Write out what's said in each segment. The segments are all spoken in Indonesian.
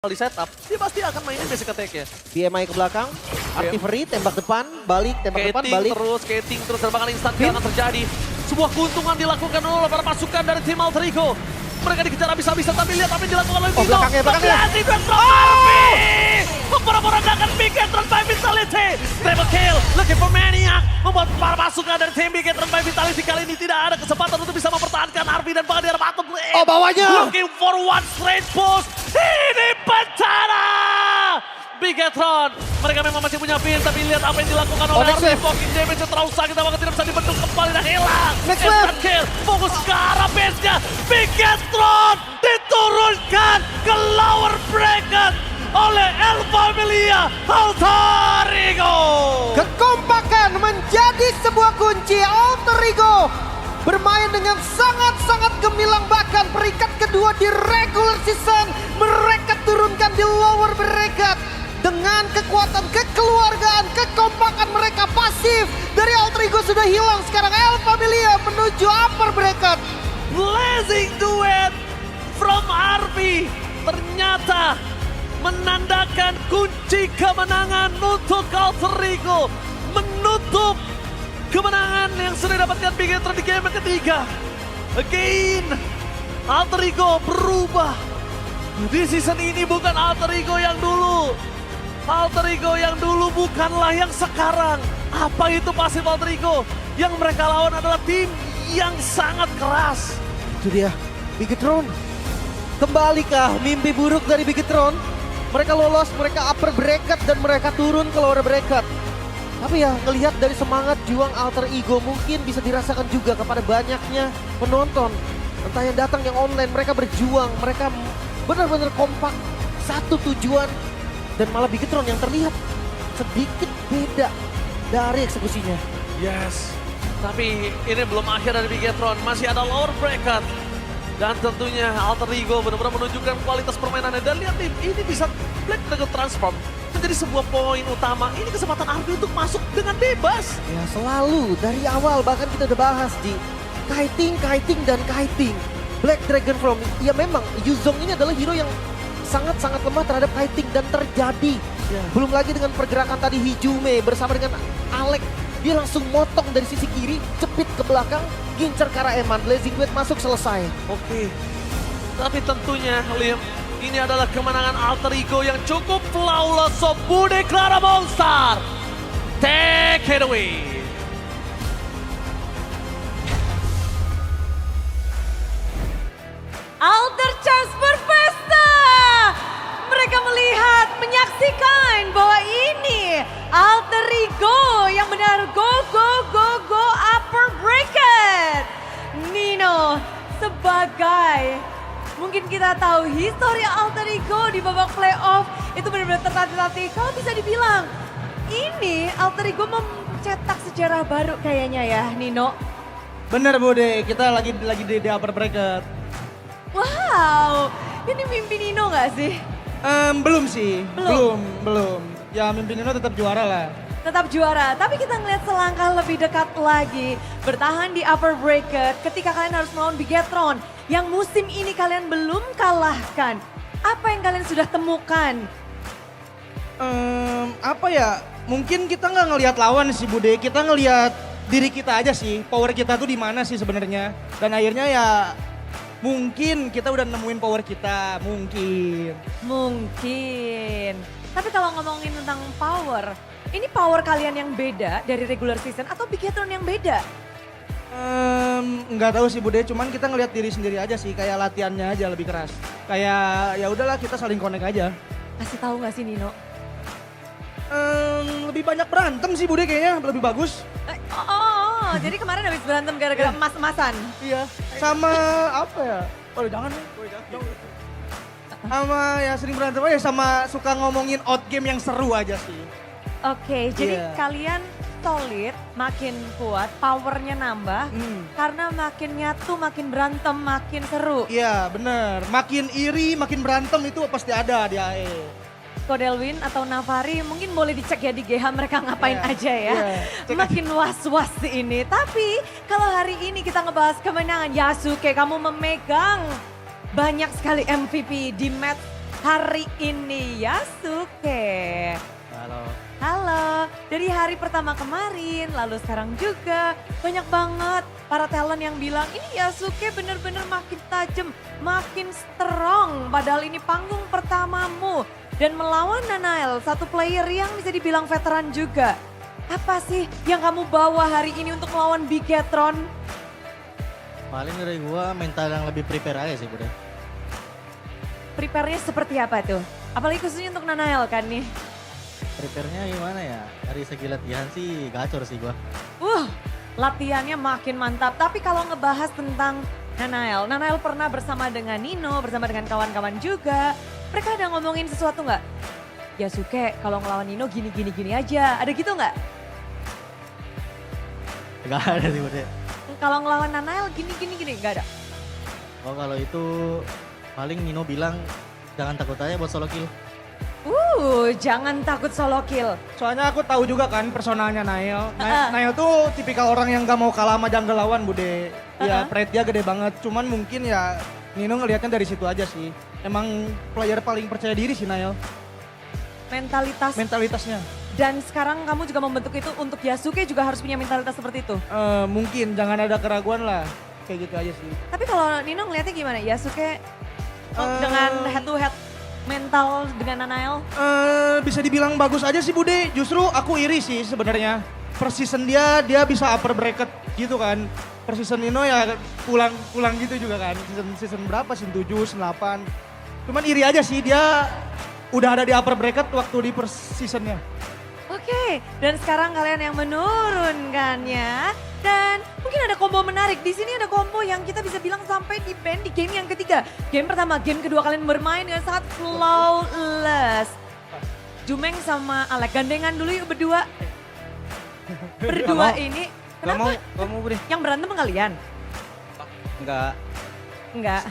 di setup, dia pasti akan mainin basic attack-nya. BMI ke belakang, artillery, tembak depan, balik, tembak depan, balik. Skating terus, tembakan instan akan terjadi. Sebuah keuntungan dilakukan oleh para pasukan dari tim Alter Ego. Mereka dikejar habis-habisan, tapi lihat apa yang dilakukan oleh Vino. belakangnya. Memporak-porandakan Bigetron by Vitality. Triple kill, looking for Maniac. Membuat para pasukan dari tim Bigetron by Vitality kali ini tidak ada kesempatan untuk bisa mempertahankan Arby dan Bahadir bottom lane. Oh, bawahnya. Looking for one straight push. Ini bencana. Bigetron, mereka memang masih punya pin, tapi lihat apa yang dilakukan oleh Arby. Fucking damage terlalu sakit, apakah tidak bisa dibentuk kembali dan hilang. Instant kill, fokus ke arah base-nya. Bigetron diturunkan ke lower bracket oleh El Familia Alter Ego. Kekompakan menjadi sebuah kunci. Alter Ego bermain dengan sangat-sangat gemilang, bahkan peringkat kedua di regular season. Mereka turunkan di lower bracket. Dengan kekuatan kekeluargaan, kekompakan mereka pasif dari Alter Ego sudah hilang. Sekarang El Familia menuju upper bracket. Blazing duet from Arby ternyata menandakan kunci kemenangan untuk Alter Ego. Menutup kemenangan yang sudah dapatkan Bigetron di game ketiga. Again, Alter Ego berubah. Di season ini bukan Alter Ego yang dulu. Alter Ego yang dulu bukanlah yang sekarang. Apa itu pasif Alter Ego? Yang mereka lawan adalah tim yang sangat keras. Itu dia, Bigetron. Kembalikah mimpi buruk dari Bigetron? Mereka lolos, mereka upper bracket dan mereka turun ke lower bracket. Tapi ya ngelihat dari semangat juang Alter Ego mungkin bisa dirasakan juga kepada banyaknya penonton. Entah yang datang yang online, mereka berjuang, mereka benar-benar kompak, satu tujuan. Dan malah Bigetron yang terlihat sedikit beda dari eksekusinya. Yes, tapi ini belum akhir dari Bigetron, masih ada lower bracket. Dan tentunya Alter Ego benar-benar menunjukkan kualitas permainannya. Dan lihat nih, ini bisa Black Dragon transform menjadi sebuah poin utama. Ini kesempatan Arby untuk masuk dengan bebas. Ya selalu dari awal, bahkan kita udah bahas di kiting dan kiting. Black Dragon from, ya memang Yuzong ini adalah hero yang sangat-sangat lemah terhadap kiting dan terjadi. Belum lagi dengan pergerakan tadi Hijume bersama dengan Alec. Dia langsung motong dari sisi kiri, cepit ke belakang, gincar ke arah Eman. Blazing Duet masuk, selesai. Oke, tapi tentunya Liam, ini adalah kemenangan Alter Ego yang cukup flawless. So Bude Clara Monster, take it away. Alter Chance berpesta. Mereka melihat, menyaksikan bahwa ini Alter Ego yang benar go upper bracket. Nino sebagai mungkin kita tahu histori Alter Ego di babak playoff itu benar-benar tertatih-tatih. Kalau bisa dibilang ini Alter Ego mencetak sejarah baru kayaknya ya Nino. Bener Bude, kita lagi di upper bracket. Wow, ini mimpi Nino gak sih? Belum sih, Belum? belum. Ya mimpi Nino tetap juara lah. Tetap juara, tapi kita ngeliat selangkah lebih dekat lagi. Bertahan di upper bracket ketika kalian harus melawan Bigetron. Yang musim ini kalian belum kalahkan. Apa yang kalian sudah temukan? Apa ya, mungkin kita nggak ngelihat lawan sih Bude, kita ngelihat diri kita aja sih. Power kita tuh di mana sih sebenarnya. Dan akhirnya ya mungkin kita udah nemuin power kita, mungkin. Mungkin. Tapi kalau ngomongin tentang power, ini power kalian yang beda dari regular season atau Bigetron yang beda? Nggak tahu sih Bude, cuman kita ngelihat diri sendiri aja sih, kayak latihannya aja lebih keras. Kayak ya udahlah kita saling connect aja. Kasih tahu nggak sih Nino? Lebih banyak berantem sih Bude kayaknya, lebih bagus. Jadi kemarin habis berantem gara-gara emas-emasan? Iya, sama apa ya? Oh jangan. Sama ya sering berantem aja, sama suka ngomongin out game yang seru aja sih. Oke, jadi Iya. kalian solid, makin kuat, powernya nambah. Karena makin nyatu, makin berantem, makin seru. Iya bener, makin iri, makin berantem itu pasti ada di AE. Kodelwin atau Navari mungkin boleh dicek ya di GH mereka ngapain Iya, aja ya. iya. Makin was-was ini. Tapi kalau hari ini kita ngebahas kemenangan Yasuke, kamu memegang banyak sekali MVP di match hari ini Yasuke. Halo. Halo, dari hari pertama kemarin, lalu sekarang juga banyak banget para talent yang bilang ini Yasuke bener-bener makin tajam, makin strong. Padahal ini panggung pertamamu dan melawan Nanael, satu player yang bisa dibilang veteran juga. Apa sih yang kamu bawa hari ini untuk melawan Bigetron? Paling dari gua mental yang lebih prepare aja sih Bude. Prepare-nya seperti apa tuh? Apalagi khususnya untuk Nanael kan nih. Prepare-nya gimana ya? Dari segi latihan sih gacor sih gua. Latihannya makin mantap. Tapi kalau ngebahas tentang Nanael, Nanael pernah bersama dengan Nino, bersama dengan kawan-kawan juga. Mereka ada ngomongin sesuatu nggak? Yasuke kalau ngelawan Nino gini aja. Ada gitu nggak? Gak ada sih Bude. Kalau ngelawan Nanael gini, nggak ada. Oh kalau itu paling Nino bilang jangan takut aja buat solo kill. Jangan takut solo kill. Soalnya aku tahu juga kan personalnya Nail. Nail tuh tipikal orang yang gak mau kalah sama jungle lawan Bude. Ya pride dia gede banget. Cuman mungkin ya Nino ngelihatnya dari situ aja sih. Emang player paling percaya diri sih Nail. Mentalitasnya. Dan sekarang kamu juga membentuk itu untuk Yasuke juga harus punya mentalitas seperti itu. Mungkin jangan ada keraguan lah. Kayak gitu aja sih. Tapi kalau Nino ngelihatnya gimana? Yasuke dengan head to head mental dengan Nanael? Bisa dibilang bagus aja sih Bude. Justru aku iri sih sebenarnya. Per season dia bisa upper bracket gitu kan. Per season Nino ya pulang gitu juga kan. Season berapa? Season 7, season 8. Cuman iri aja sih dia udah ada di upper bracket waktu di per seasonnya. Oke, dan sekarang kalian yang menurunkannya. Dan mungkin ada combo menarik. Di sini ada combo yang kita bisa bilang sampai di ban di game yang ketiga. Game pertama, game kedua kalian bermain dengan sangat flawless. Jumeng sama Alek, gandengan dulu yuk berdua. Berdua ini, kenapa? Gak mau Bude. Yang berantem kalian? Enggak.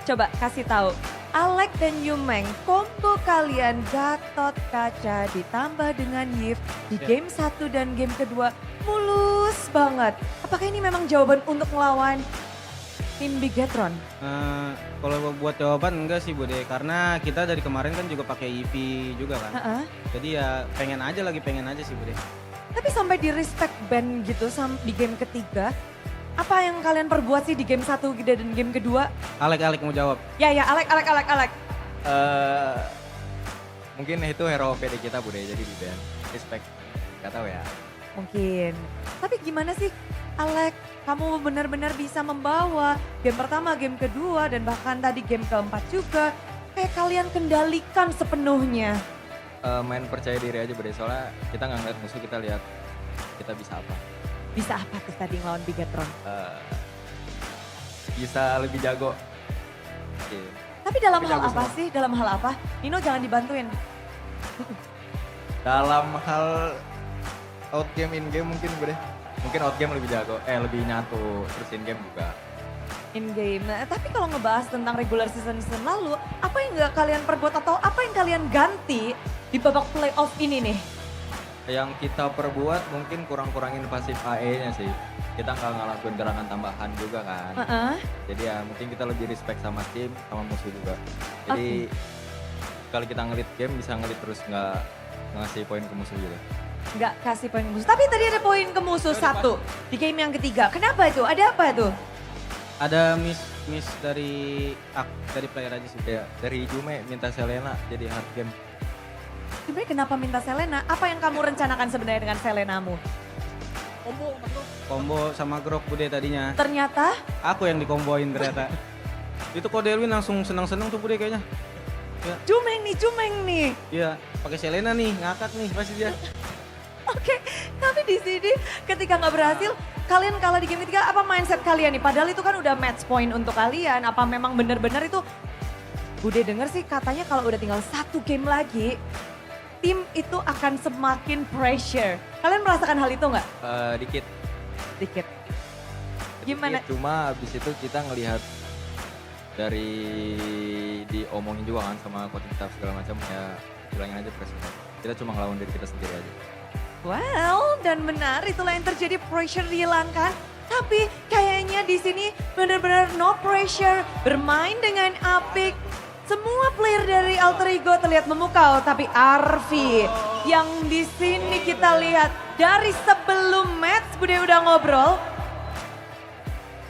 Coba kasih tahu. Alek dan Yumeng, combo kalian Gatot Kaca ditambah dengan Yif di game 1 dan game kedua mulus banget. Apakah ini memang jawaban untuk melawan tim Bigetron? Kalau buat jawaban enggak sih Bude, karena kita dari kemarin kan juga pakai EV juga kan. Jadi ya pengen aja sih Bude. Tapi sampai di respect ban gitu di game ketiga, apa yang kalian perbuat sih di game 1 dan game kedua? Alek mau jawab. Ya Alek. Mungkin itu hero PD kita Bude, jadi di ban. Respect, gak tahu ya. Mungkin. Tapi gimana sih Alek, kamu benar-benar bisa membawa game pertama, game kedua, dan bahkan tadi game keempat juga. Kayak kalian kendalikan sepenuhnya. Main percaya diri aja Bude, soalnya kita nggak ngeliat musuh, kita lihat kita bisa apa. Bisa apa tuh tadi ngelawan Bigetron? Bisa lebih jago. Oke. Tapi dalam Tapi hal jago apa semua. sih? Dalam hal apa? Nino jangan dibantuin. Dalam hal out game in game mungkin Bude. Mungkin out game lebih jago, lebih nyatu, terus in game juga. In game. Nah, tapi kalau ngebahas tentang regular season lalu, apa yang nggak kalian perbuat atau apa yang kalian ganti di babak playoff ini nih? Yang kita perbuat mungkin kurang-kurangin pasif AE-nya sih. Kita nggak ngelakuin gerangan tambahan juga kan. Jadi ya mungkin kita lebih respect sama tim, sama musuh juga. Jadi kalau kita ngelit game bisa ngelit terus nggak ngasih poin ke musuh gitu. Nggak kasih poin ke musuh. Tapi tadi ada poin ke musuh satu di game yang ketiga. Kenapa itu? Ada apa tuh? Ada miss dari player aja sih. Ya, dari Jume minta Selena jadi hard game. Sebenarnya kenapa minta Selena? Apa yang kamu rencanakan sebenarnya dengan Selenamu? Combo sama Grok Bude tadinya. Ternyata Aku yang dikomboin ternyata. Itu kok Delwin langsung senang-senang tuh Bude kayaknya. Jumeng nih. Iya, pakai Selena nih, ngakak nih pasti dia. Oke, tapi di sini ketika nggak berhasil, kalian kalah di game ketiga, apa mindset kalian nih? Padahal itu kan udah match point untuk kalian. Apa memang benar-benar itu, Bude denger sih katanya kalau udah tinggal 1 game lagi, tim itu akan semakin pressure. Kalian merasakan hal itu nggak? Dikit. Dikit. Gimana? Dikit, cuma abis itu kita ngelihat dari diomongin juga kan sama coaching staff segala macam, ya bilangin aja pressure. Kita cuma ngelawan diri kita sendiri aja. Well, dan benar itulah yang terjadi, pressure dihilangkan. Tapi kayaknya di sini benar-benar no pressure, bermain dengan apik. Semua player dari Alter Ego terlihat memukau, tapi Arfi yang di sini kita lihat dari sebelum match Bude udah ngobrol.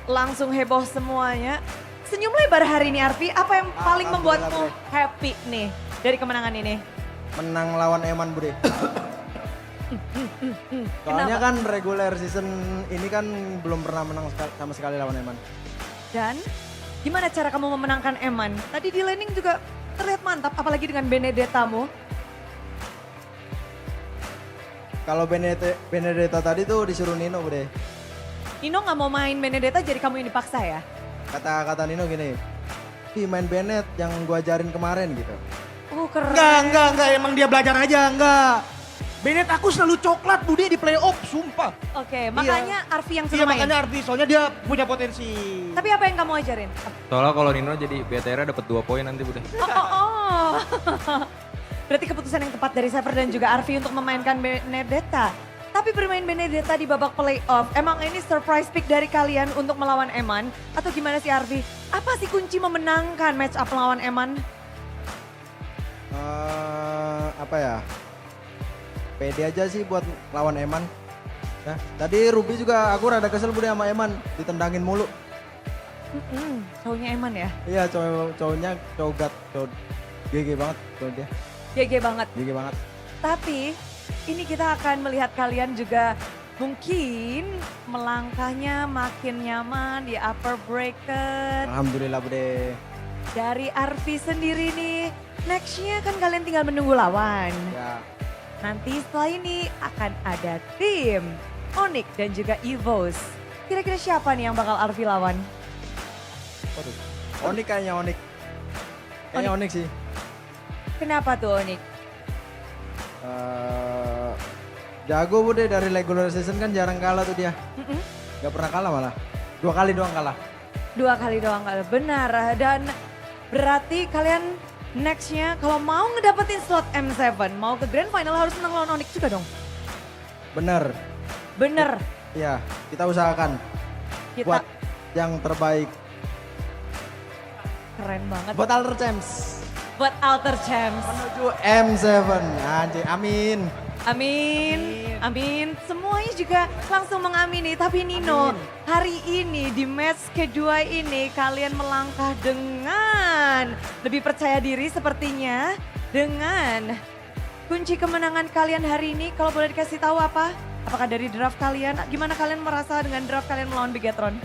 Langsung heboh semuanya. Senyum lebar hari ini Arfi, apa yang paling membuatmu happy nih dari kemenangan ini? Menang lawan Eman Bude. Soalnya kan regular season ini kan belum pernah menang sama sekali lawan Eman. Dan gimana cara kamu memenangkan Eman? Tadi di laning juga terlihat mantap, apalagi dengan Benedetta-mu. Kalau Benedetta tadi tuh disuruh Nino Bude. Nino nggak mau main Benedetta jadi kamu yang dipaksa ya? Kata Nino gini, "Ih, main Benet yang gua ajarin kemarin," gitu. Oh keren. Enggak, emang dia belajar aja, enggak. Bennett aku selalu coklat Bude di playoff, sumpah. Oke, makanya Arfi yang Iya suruh main. makanya Arfi, soalnya dia punya potensi. Tapi apa yang kamu ajarin? Soalnya kalau Nino jadi BTR dapat 2 poin nanti Bude. Oh. Berarti keputusan yang tepat dari Sever dan juga Arfi untuk memainkan Benedetta. Tapi bermain Benedetta di babak playoff, emang ini surprise pick dari kalian untuk melawan Eman? Atau gimana sih Arfi? Apa sih kunci memenangkan match up melawan Eman? Apa ya? Pede aja sih buat lawan Eman. Ya, tadi Ruby juga aku rada kesel Bude sama Eman, ditendangin mulu. Cowoknya Eman ya? Iya, cowoknya cowok GG banget cowok dia. GG banget. GG banget. Tapi ini kita akan melihat kalian juga mungkin melangkahnya makin nyaman di upper bracket. Alhamdulillah Bude. Dari Arfi sendiri nih, nextnya kan kalian tinggal menunggu lawan. Ya. Nanti setelah ini akan ada tim Onyx dan juga Evos. Kira-kira siapa nih yang bakal Arfi lawan? Waduh. Onyx kayaknya Onyx. Kayaknya Onyx sih. Kenapa tuh Onyx? Jago Bude dari regular season kan jarang kalah tuh dia. Gak pernah kalah malah. 2 kali doang kalah. 2 kali doang kalah, benar. Dan berarti kalian nextnya kalau mau ngedapetin slot M7, mau ke grand final harus menang lawan Onyx juga dong. Bener. Bener. Iya, kita usahakan Kita buat yang terbaik. keren banget. Buat Alter Champs. Buat Alter Champs. Menuju M7. Anjir, amin. Amin, amin. Semuanya juga langsung mengamini. Tapi Nino, hari ini di match kedua ini kalian melangkah dengan lebih percaya diri sepertinya. Dengan kunci kemenangan kalian hari ini, kalau boleh dikasih tahu apa? Apakah dari draft kalian? Gimana kalian merasa dengan draft kalian melawan Bigetron?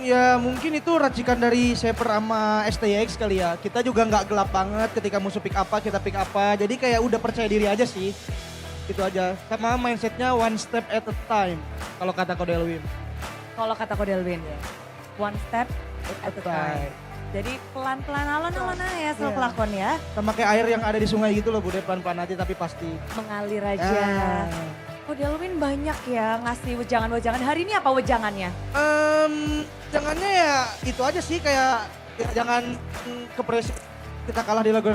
Ya mungkin itu racikan dari Sever sama STX kali ya. Kita juga nggak gelap banget ketika musuh pick apa, kita pick apa. Jadi kayak udah percaya diri aja sih. Itu aja. Sama mindsetnya one step at a time. Kalau kata Kodelwin. Kalau kata Kodelwin, one step at a time. Jadi pelan-pelan alon-alon aja asal pelakon ya. Sama kayak air yang ada di sungai gitu loh Bude, pelan-pelan aja tapi pasti. Mengalir aja. Kodelwin banyak ya ngasih wejangan-wejangan. Hari ini apa wejangannya? Jangannya ya itu aja sih kayak ya jangan kepresi kita kalah di lagu.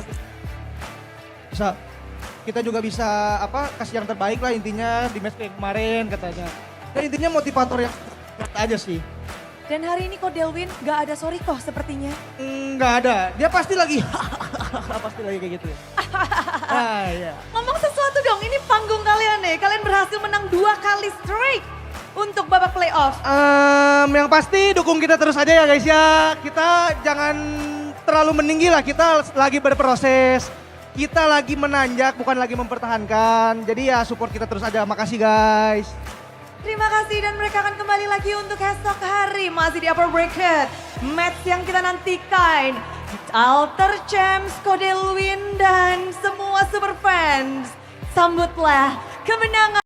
Bisa kita juga bisa apa kasih yang terbaik lah intinya di match kayak kemarin katanya. Dan intinya motivator yang aja sih. Dan hari ini Kodelwin gak ada sorry kok sepertinya. Nggak ada, dia pasti lagi pasti lagi kayak gitu. Iya. Ngomong sesuatu dong, ini panggung kalian nih. Kalian berhasil menang 2 kali straight untuk babak playoff. Yang pasti dukung kita terus aja ya guys ya. Kita jangan terlalu meninggi lah, kita lagi berproses. Kita lagi menanjak, bukan lagi mempertahankan. Jadi ya support kita terus aja, makasih guys. Terima kasih dan mereka akan kembali lagi untuk esok hari. Masih di upper bracket. Match yang kita nantikan. Alter Champs, Kodelwin dan semua super fans. Sambutlah kemenangan.